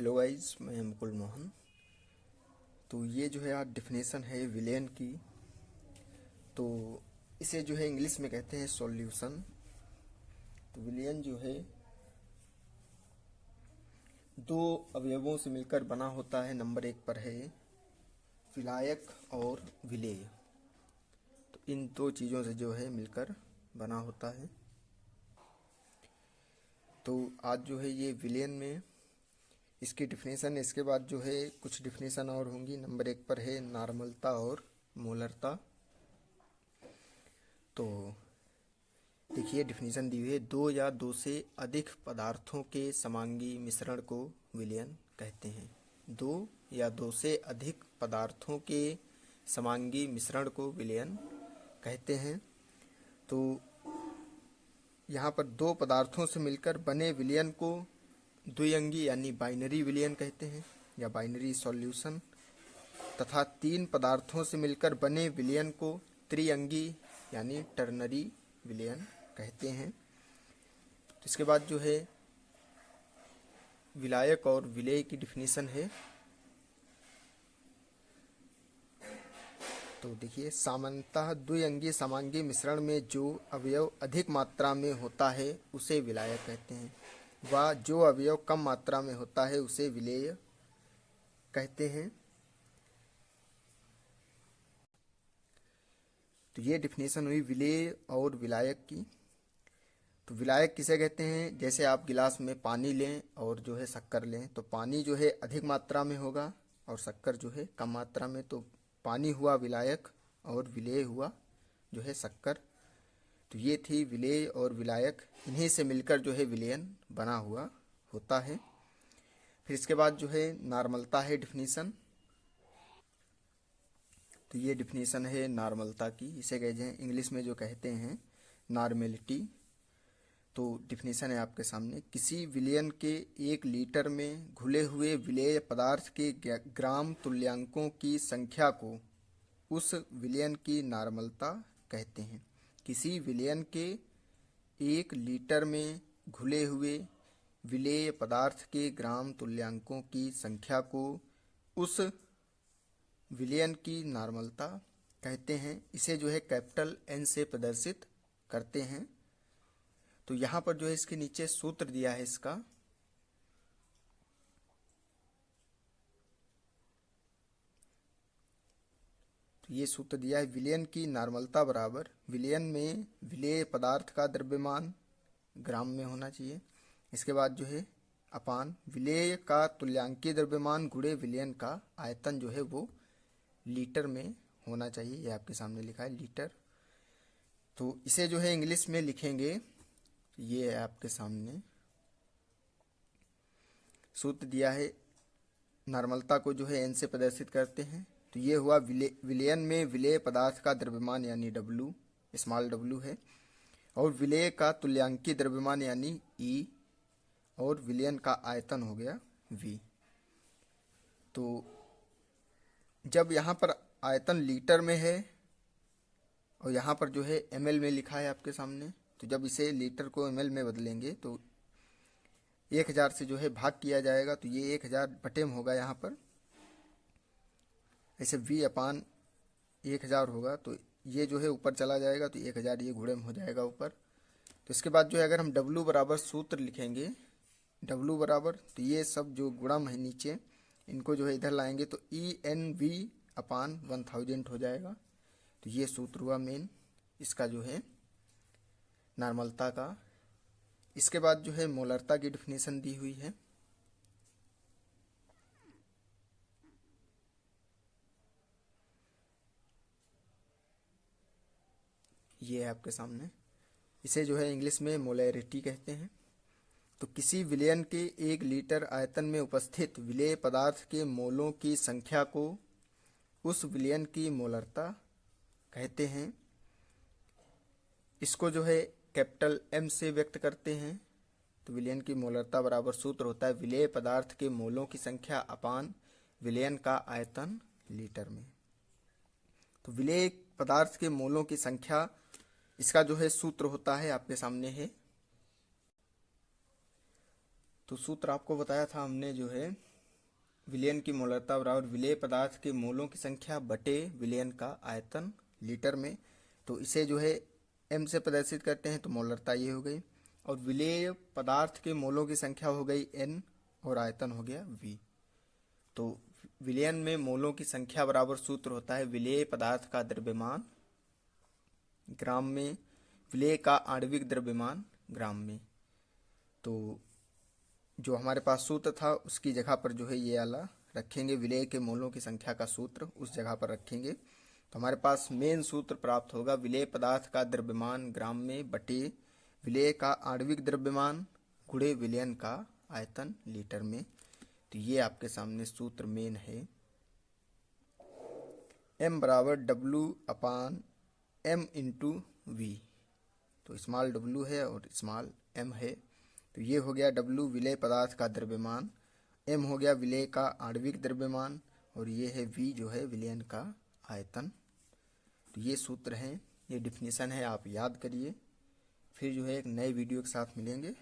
Hello guys, मैं मुकुल मोहन। तो ये जो है आज डिफिनेशन है विलेन की। तो इसे जो है इंग्लिश में कहते हैं सॉल्यूशन। तो विलेन जो है दो अवयवों से मिलकर बना होता है। नंबर एक पर है विलायक और विलेय। तो इन दो चीज़ों से जो है मिलकर बना होता है। तो आज जो है ये विलेन में इसकी डिफिनेशन, इसके बाद जो है कुछ डिफिनेशन और होंगी। नंबर एक पर है नॉर्मलता और मोलरता। तो देखिए डिफिनेशन दी हुई है, दो या दो से अधिक पदार्थों के समांगी मिश्रण को विलयन कहते हैं। दो या दो से अधिक पदार्थों के समांगी मिश्रण को विलयन कहते हैं। तो यहाँ पर दो पदार्थों से मिलकर बने विलयन को द्विअंगी यानी बाइनरी विलयन कहते हैं या बाइनरी सॉल्यूशन, तथा तीन पदार्थों से मिलकर बने विलयन को त्रिअंगी यानी टर्नरी विलयन कहते हैं। तो इसके बाद जो है विलायक और विलेय की डिफिनीशन है। तो देखिए, सामान्यतः द्विअंगी समांगी मिश्रण में जो अवयव अधिक मात्रा में होता है उसे विलायक कहते हैं, व जो अवयव कम मात्रा में होता है उसे विलेय कहते हैं। तो ये डिफिनेशन हुई विलेय और विलायक की। तो विलायक किसे कहते हैं? जैसे आप गिलास में पानी लें और जो है शक्कर लें, तो पानी जो है अधिक मात्रा में होगा और शक्कर जो है कम मात्रा में। तो पानी हुआ विलायक और विलेय हुआ जो है शक्कर। तो ये थी विलेय और विलायक, इन्हीं से मिलकर जो है विलयन बना हुआ होता है। फिर इसके बाद जो है नॉर्मलता है डिफिनीशन। तो ये डिफिनीशन है नॉर्मलता की। इसे कहते हैं इंग्लिश में जो कहते हैं नॉर्मेलिटी। तो डिफिनीशन है आपके सामने, किसी विलयन के 1 लीटर में घुले हुए विलेय पदार्थ के ग्राम तुल्यांकों की संख्या को उस विलयन की नॉर्मलता कहते हैं। किसी विलयन के 1 लीटर में घुले हुए विलेय पदार्थ के ग्राम तुल्यांकों की संख्या को उस विलयन की नॉर्मलता कहते हैं। इसे जो है कैपिटल एन से प्रदर्शित करते हैं। तो यहाँ पर जो है इसके नीचे सूत्र दिया है इसका। तो ये सूत्र दिया है, विलयन की नॉर्मलता बराबर विलयन में विलेय पदार्थ का द्रव्यमान ग्राम में होना चाहिए। इसके बाद जो है अपान विलेय का तुल्यांकीय द्रव्यमान गुणे विलयन का आयतन जो है वो लीटर में होना चाहिए। ये आपके सामने लिखा है लीटर। तो इसे जो है इंग्लिश में लिखेंगे, ये है आपके सामने सूत्र दिया है। नॉर्मलता को जो है एन से प्रदर्शित करते हैं। तो ये हुआ विलयन में विलेय पदार्थ का द्रव्यमान यानी डब्लू, स्मॉल डब्लू है, और विलेय का तुल्यांकीय द्रव्यमान यानी ई, और विलयन का आयतन हो गया वी। तो जब यहाँ पर आयतन लीटर में है और यहाँ पर जो है एमएल में लिखा है आपके सामने, तो जब इसे लीटर को एमएल में बदलेंगे तो 1000 से जो है भाग किया जाएगा। तो ये 1000 बटे में होगा, यहाँ पर ऐसे v अपान 1000 होगा। तो ये जो है ऊपर चला जाएगा, तो 1000 ये गुणे में हो जाएगा ऊपर। तो इसके बाद जो है अगर हम W बराबर सूत्र लिखेंगे, W बराबर, तो ये सब जो गुणम है नीचे इनको जो है इधर लाएंगे तो ENV अपान 1000 हो जाएगा। तो ये सूत्र हुआ मेन इसका जो है नॉर्मलता का। इसके बाद जो है मोलरता की डिफिनेशन दी हुई है। ये है आपके सामने। इसे जो है इंग्लिश में मोलैरिटी कहते हैं। तो किसी विलयन के 1 लीटर आयतन में उपस्थित विलेय पदार्थ के मोलों की संख्या को उस विलयन की मोलरता कहते हैं। इसको जो है कैपिटल एम से व्यक्त करते हैं। तो विलयन की मोलरता बराबर सूत्र होता है विलेय पदार्थ के मोलों की संख्या अपान विलयन का आयतन लीटर में। तो विलेय पदार्थ के मोलों की संख्या, इसका जो है सूत्र होता है आपके सामने है। तो सूत्र आपको बताया था हमने जो है विलयन की मोलरता बराबर विलेय पदार्थ के मोलों की संख्या बटे विलयन का आयतन लीटर में। तो इसे जो है m से प्रदर्शित करते हैं तो मोलरता ये हो गई, और विलेय पदार्थ के मोलों की संख्या हो गई n और आयतन हो गया v। तो विलयन में मोलों की संख्या बराबर सूत्र होता है विलेय पदार्थ का द्रव्यमान ग्राम में, विलेय का आणविक द्रव्यमान ग्राम में। तो जो हमारे पास सूत्र था उसकी जगह पर जो है ये वाला रखेंगे, विलेय के मोलों की संख्या का सूत्र उस जगह पर रखेंगे। तो हमारे पास मेन सूत्र प्राप्त होगा विलेय पदार्थ का द्रव्यमान ग्राम में बटे विलेय का आणविक द्रव्यमान गुणे विलयन का आयतन लीटर में। तो ये आपके सामने सूत्र मेन है। m बराबर W/m इंटू वी। तो स्मॉल w है और स्मॉल m है। तो ये हो गया W विलेय पदार्थ का द्रव्यमान, m हो गया विलेय का आणविक द्रव्यमान, और ये है v जो है विलयन का आयतन। तो ये सूत्र हैं, ये डिफिनीशन है, आप याद करिए। फिर जो है एक नए वीडियो के साथ मिलेंगे।